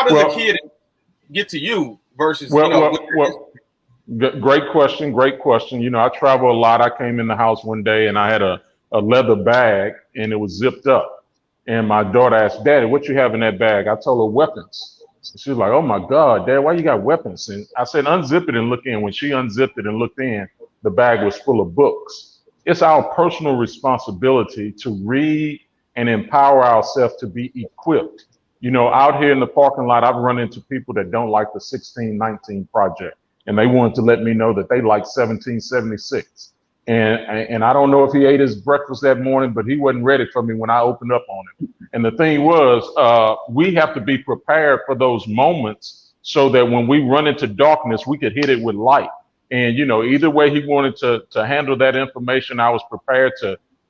does a kid get to you versus, Great question. I travel a lot. I came in the house one day and I had a leather bag and it was zipped up. And my daughter asked, Daddy, what you have in that bag? I told her weapons. And she was like, oh my God, Dad, why you got weapons? And I said, unzip it and look in. When she unzipped it and looked in, the bag was full of books. It's our personal responsibility to read and empower ourselves to be equipped. Out here in the parking lot, I've run into people that don't like the 1619 Project. And they wanted to let me know that they like 1776. And I don't know if he ate his breakfast that morning, but he wasn't ready for me when I opened up on him. And the thing was, we have to be prepared for those moments so that when we run into darkness, we could hit it with light. And, either way he wanted to handle that information, I was prepared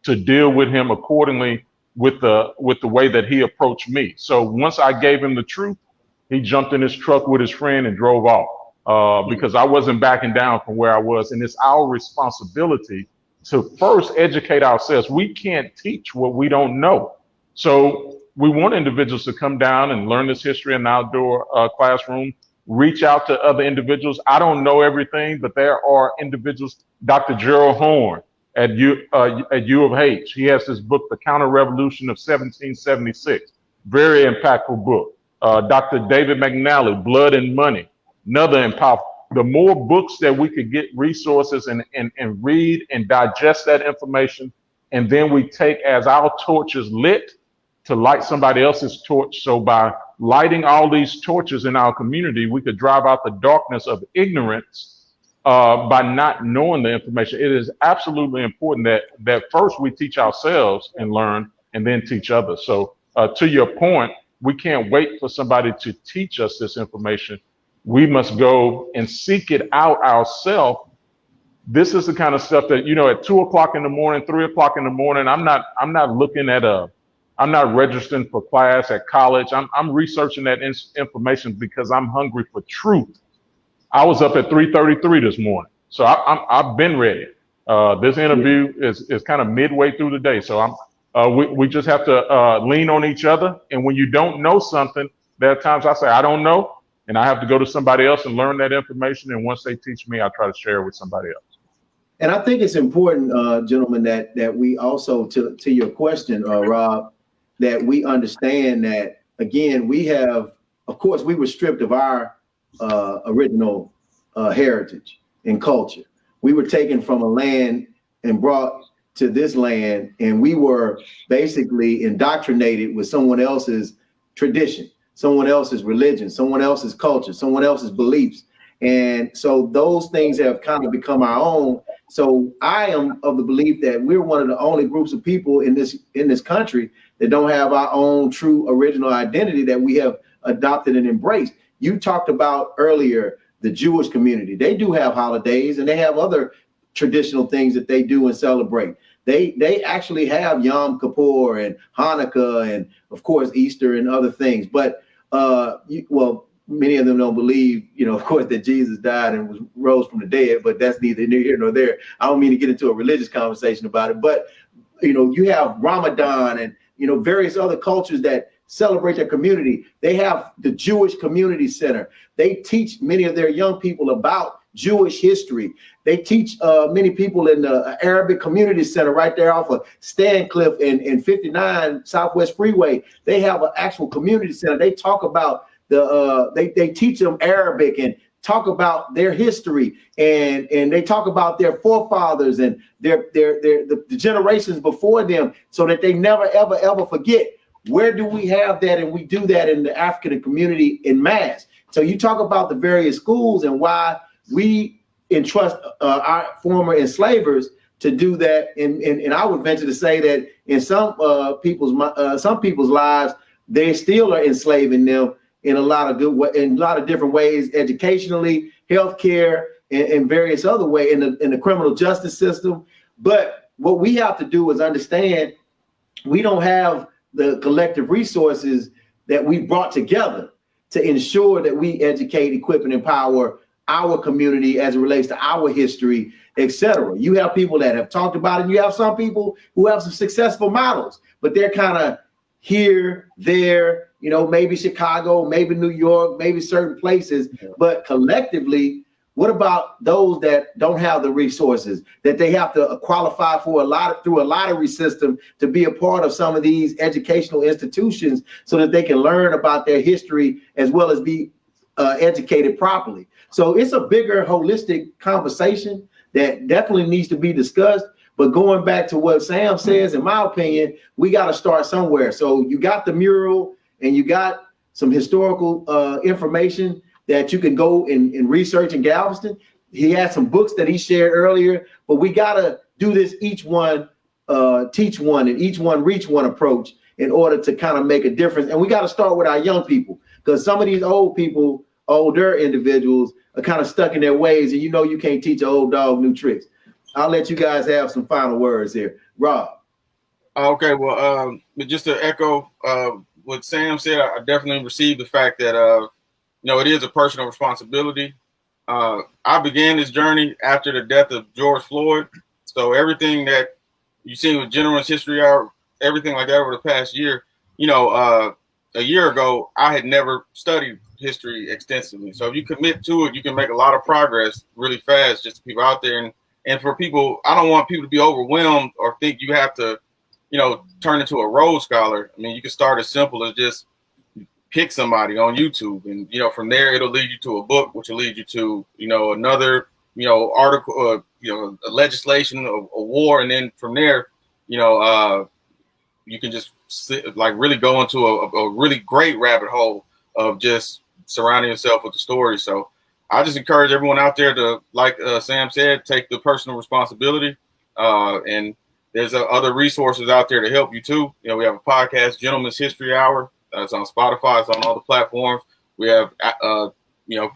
to deal with him accordingly with the way that he approached me. So once I gave him the truth, he jumped in his truck with his friend and drove off. because I wasn't backing down from where I was. And it's our responsibility to first educate ourselves. We can't teach what we don't know. So we want individuals to come down and learn this history in an outdoor classroom, reach out to other individuals. I don't know everything, but there are individuals, Dr. Gerald Horn at U of H. He has this book, The Counter-Revolution of 1776. Very impactful book. Dr. David McNally, Blood and Money, another impactful. The more books that we could get resources and read and digest that information, and then we take as our torch is lit to light somebody else's torch. So by lighting all these torches in our community, we could drive out the darkness of ignorance by not knowing the information. It is absolutely important that first we teach ourselves and learn, and then teach others. So to your point, we can't wait for somebody to teach us this information. We must go and seek it out ourselves. This is the kind of stuff that, at 2 o'clock in the morning, 3 o'clock in the morning, I'm not looking at I'm not registering for class at college. I'm researching that information because I'm hungry for truth. I was up at 3:33 this morning, so I've been ready. This interview is kind of midway through the day, so we just have to lean on each other. And when you don't know something, there are times I say I don't know, and I have to go to somebody else and learn that information. And once they teach me, I try to share it with somebody else. And I think it's important, gentlemen, that we also, to your question, Rob, that we understand that, again, we have, of course, we were stripped of our original heritage and culture. We were taken from a land and brought to this land, and we were basically indoctrinated with someone else's tradition, someone else's religion, someone else's culture, someone else's beliefs. And so those things have kind of become our own. So I am of the belief that we're one of the only groups of people in this country that don't have our own true original identity that we have adopted and embraced. You talked about earlier the Jewish community. They do have holidays, and they have other traditional things that they do and celebrate. They actually have Yom Kippur and Hanukkah and, of course, Easter and other things. But many of them don't believe, of course, that Jesus died and rose from the dead, but that's neither here nor there. I don't mean to get into a religious conversation about it, but, you have Ramadan and, various other cultures that celebrate their community. They have the Jewish Community Center. They teach many of their young people about Jewish history. They teach many people in the Arabic Community Center right there off of Stancliffe and 59 Southwest Freeway. They have an actual community center. They talk about they teach them Arabic and talk about their history, and they talk about their forefathers and the generations before them, so that they never ever forget. Where do we have that? And we do that in the African community in mass. So you talk about the various schools and why we entrust our former enslavers to do that. And I would venture to say that in some people's lives, they still are enslaving them in a lot of different ways, educationally, healthcare, and various other ways in the criminal justice system. But what we have to do is understand we don't have the collective resources that we brought together to ensure that we educate, equip, and empower our community as it relates to our history, etc. You have people that have talked about it. You have some people who have some successful models, but they're kind of here, there, maybe Chicago, maybe New York, maybe certain places. But collectively, what about those that don't have the resources, that they have to qualify for through a lottery system to be a part of some of these educational institutions so that they can learn about their history as well as be educated properly? So it's a bigger holistic conversation that definitely needs to be discussed. But going back to what Sam says, in my opinion, we got to start somewhere. So you got the mural and you got some historical information that you can go and research in Galveston. He had some books that he shared earlier, but we got to do this each one, teach one, and each one reach one approach in order to kind of make a difference. And we got to start with our young people, because some of these older individuals are kind of stuck in their ways, and you can't teach an old dog new tricks. I'll let you guys have some final words here. Rob. Okay, well, just to echo what Sam said, I definitely received the fact that, it is a personal responsibility I began this journey after the death of George Floyd. So everything that you've seen with Gentleman's History Hour, everything like that over the past year, a year ago, I had never studied history extensively. So if you commit to it, you can make a lot of progress really fast, just to people out there. And for people, I don't want people to be overwhelmed or think you have to, turn into a Rhodes Scholar. I mean, you can start as simple as just pick somebody on YouTube, and from there it'll lead you to a book, which will lead you to another article, a legislation, a war, and then from there, you can just really go into a really great rabbit hole of just surrounding yourself with the story. So I just encourage everyone out there to, like Sam said, take the personal responsibility, and there's other resources out there to help you too. We have a podcast, Gentleman's History Hour. It's on Spotify. It's on all the platforms. We have, probably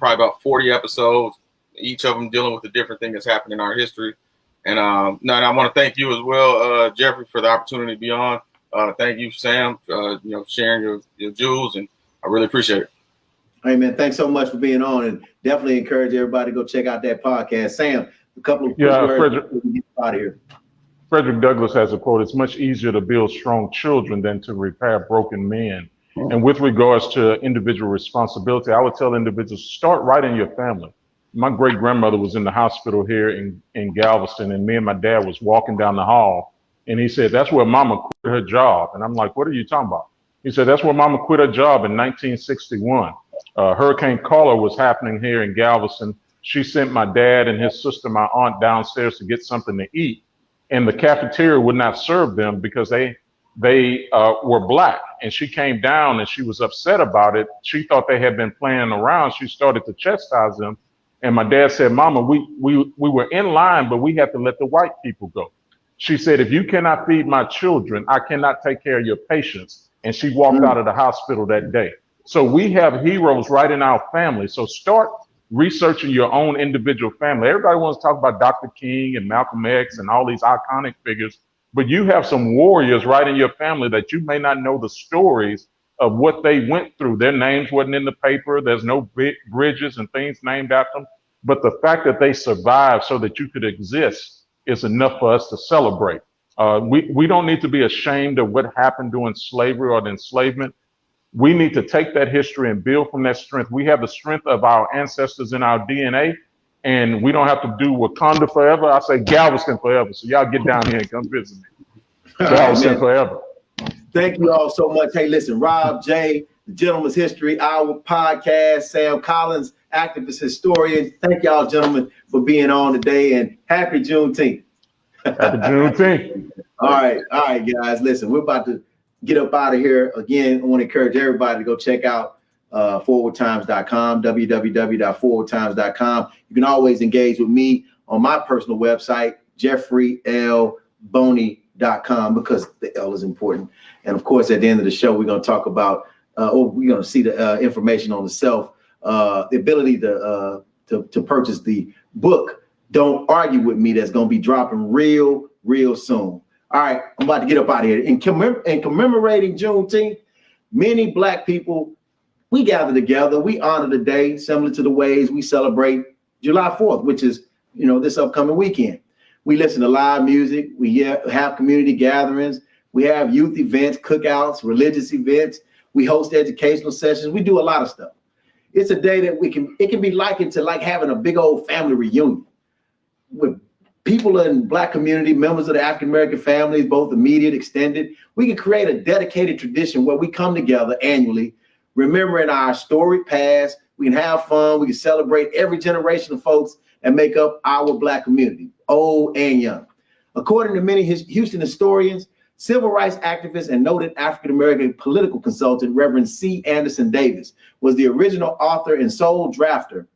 about 40 episodes, each of them dealing with a different thing that's happened in our history. And I want to thank you as well, Jeffrey, for the opportunity to be on. Thank you, Sam, sharing your jewels, and I really appreciate it. Hey, man, thanks so much for being on, and definitely encourage everybody to go check out that podcast. Sam, a couple of quick words before we get out of here. Frederick Douglass has a quote: "It's much easier to build strong children than to repair broken men." And with regards to individual responsibility, I would tell individuals, start right in your family. My great grandmother was in the hospital here in Galveston, and me and my dad was walking down the hall, and he said, "That's where Mama quit her job." And I'm like, "What are you talking about?" He said, "That's where Mama quit her job in 1961. Hurricane Carla was happening here in Galveston. She sent my dad and his sister, my aunt, downstairs to get something to eat, and the cafeteria would not serve them because they were Black. And she came down and she was upset about it. She thought they had been playing around. She started to chastise them. And my dad said, "Mama, we were in line, but we had to let the white people go." She said, "If you cannot feed my children, I cannot take care of your patients." And she walked out of the hospital that day. So we have heroes right in our family. So start researching your own individual family. Everybody wants to talk about Dr. King and Malcolm X and all these iconic figures, but you have some warriors right in your family that you may not know the stories of what they went through. Their names wasn't in the paper. There's no big bridges and things named after them. But the fact that they survived so that you could exist is enough for us to celebrate. We don't need to be ashamed of what happened during slavery or the enslavement. We need to take that history and build from that strength. We have the strength of our ancestors in our DNA, and we don't have to do Wakanda forever. I say Galveston forever. So y'all get down here and come visit me. Galveston forever. Thank you all so much. Hey, listen, Rob J, the Gentleman's History Hour podcast, Sam Collins, activist historian. Thank y'all, gentlemen, for being on today, and happy Juneteenth. Happy Juneteenth. All right, guys. Listen, we're about to get up out of here. Again, I want to encourage everybody to go check out forwardtimes.com, www.forwardtimes.com. You can always engage with me on my personal website, jeffreylboney.com, because the L is important. And of course, at the end of the show, we're going to talk about, we're going to see the information on the ability to purchase the book, Don't Argue With Me, that's going to be dropping real soon. All right, I'm about to get up out of here. In commemorating Juneteenth, many Black people, we gather together. We honor the day similar to the ways we celebrate July 4th, which is, this upcoming weekend. We listen to live music. We have community gatherings. We have youth events, cookouts, religious events. We host educational sessions. We do a lot of stuff. It's a day that it can be likened to like having a big old family reunion with people in Black community, members of the African-American families, both immediate, extended. We can create a dedicated tradition where we come together annually, remembering our storied past. We can have fun. We can celebrate every generation of folks that make up our Black community, old and young. According to many Houston historians, civil rights activist and noted African-American political consultant, Reverend C. Anderson Davis, was the original author and sole drafter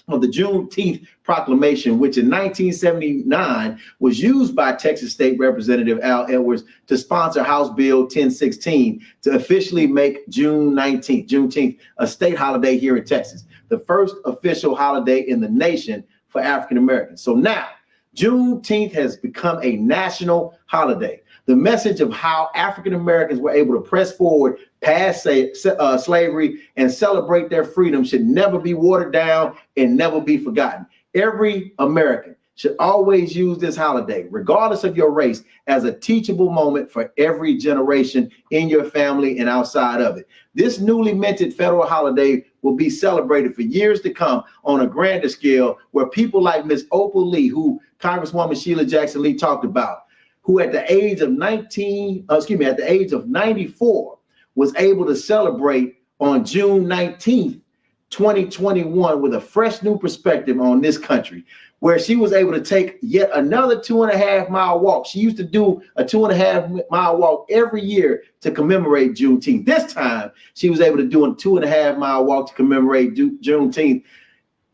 of the Juneteenth Proclamation, which in 1979 was used by Texas State Representative Al Edwards to sponsor House Bill 1016 to officially make Juneteenth, a state holiday here in Texas, the first official holiday in the nation for African Americans. So now Juneteenth has become a national holiday. The message of how African Americans were able to press forward past slavery and celebrate their freedom should never be watered down and never be forgotten. Every American should always use this holiday, regardless of your race, as a teachable moment for every generation in your family and outside of it. This newly minted federal holiday will be celebrated for years to come on a grander scale, where people like Ms. Opal Lee, who Congresswoman Sheila Jackson Lee talked about, who at the age of 94 was able to celebrate on June 19th, 2021 with a fresh new perspective on this country, where she was able to take yet another 2.5-mile walk. She used to do a 2.5-mile walk every year to commemorate Juneteenth. This time, she was able to do a 2.5-mile walk to commemorate Juneteenth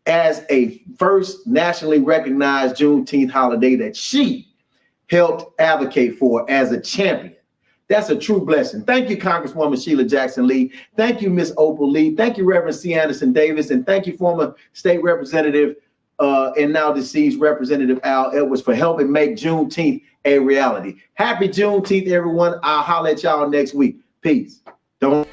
as a first nationally recognized Juneteenth holiday that she helped advocate for as a champion. That's a true blessing. Thank you, Congresswoman Sheila Jackson Lee. Thank you, Ms. Opal Lee. Thank you, Reverend C. Anderson Davis. And thank you, former state representative and now deceased Representative Al Edwards, for helping make Juneteenth a reality. Happy Juneteenth, everyone. I'll holler at y'all next week. Peace. Don't.